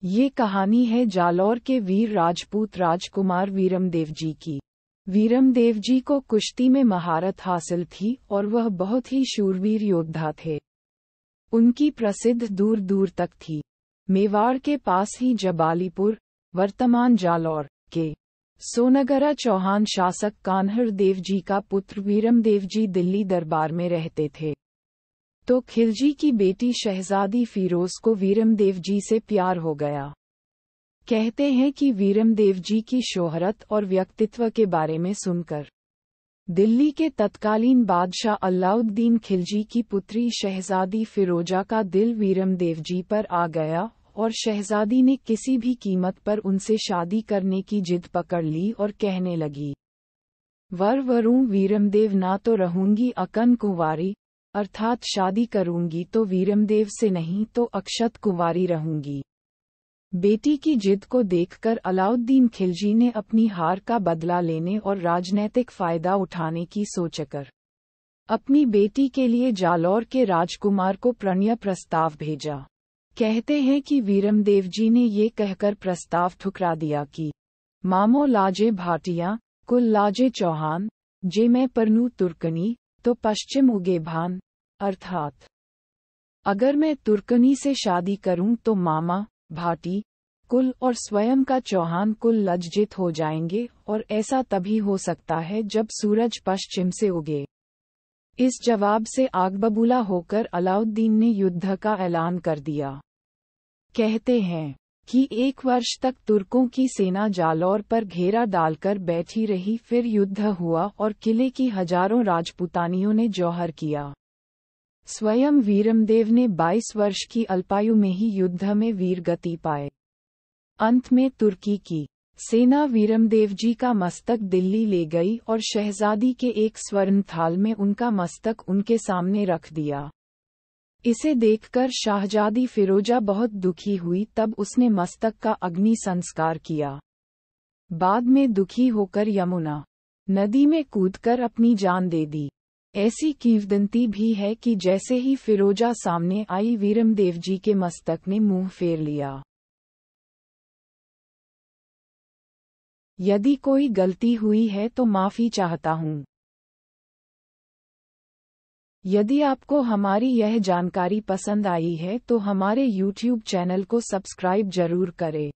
ये कहानी है जालौर के वीर राजपूत राजकुमार वीरमदेव जी की। वीरमदेव जी को कुश्ती में महारत हासिल थी और वह बहुत ही शूरवीर योद्धा थे। उनकी प्रसिद्ध दूर दूर तक थी। मेवाड़ के पास ही जबालीपुर, वर्तमान जालौर के सोनगरा चौहान शासक कान्हड़ देव जी का पुत्र वीरमदेव जी दिल्ली दरबार में रहते थे। तो खिलजी की बेटी शहजादी फिरोज को वीरमदेव जी से प्यार हो गया। कहते हैं कि वीरमदेव जी की शोहरत और व्यक्तित्व के बारे में सुनकर दिल्ली के तत्कालीन बादशाह अलाउद्दीन खिलजी की पुत्री शहजादी फिरोजा का दिल वीरमदेव जी पर आ गया और शहजादी ने किसी भी कीमत पर उनसे शादी करने की जिद पकड़ ली और कहने लगी, वर वरूं वीरमदेव ना तो रहूंगी अकन कुंवारी, अर्थात शादी करूंगी तो वीरमदेव से नहीं तो अक्षत कुंवारी रहूंगी। बेटी की जिद को देखकर अलाउद्दीन खिलजी ने अपनी हार का बदला लेने और राजनैतिक फायदा उठाने की सोचकर अपनी बेटी के लिए जालौर के राजकुमार को प्रणय प्रस्ताव भेजा। कहते हैं कि वीरमदेव जी ने ये कहकर प्रस्ताव ठुकरा दिया कि मामो लाजे भाटिया, कुल लाजे चौहान, जे मैं परनू तुर्कनी तो पश्चिम उगे भान, अर्थात अगर मैं तुर्कनी से शादी करूं तो मामा, भाटी कुल और स्वयं का चौहान कुल लज्जित हो जाएंगे और ऐसा तभी हो सकता है जब सूरज पश्चिम से उगे। इस जवाब से आग बबूला होकर अलाउद्दीन ने युद्ध का ऐलान कर दिया। कहते हैं कि 1 वर्ष तक तुर्कों की सेना जालौर पर घेरा डालकर बैठी रही, फिर युद्ध हुआ और किले की हजारों राजपूतानियों ने जौहर किया। स्वयं वीरमदेव ने 22 वर्ष की अल्पायु में ही युद्ध में वीरगति पाए। अंत में तुर्की की सेना वीरमदेव जी का मस्तक दिल्ली ले गई और शहजादी के एक स्वर्ण थाल में उनका मस्तक उनके सामने रख दिया। इसे देखकर शाहजादी फिरोजा बहुत दुखी हुई, तब उसने मस्तक का अग्नि संस्कार किया। बाद में दुखी होकर यमुना नदी में कूदकर अपनी जान दे दी। ऐसी किंवदंती भी है कि जैसे ही फिरोजा सामने आई, वीरमदेव जी के मस्तक ने मुंह फेर लिया। यदि कोई गलती हुई है तो माफी चाहता हूँ। यदि आपको हमारी यह जानकारी पसंद आई है तो हमारे YouTube चैनल को सब्सक्राइब जरूर करें।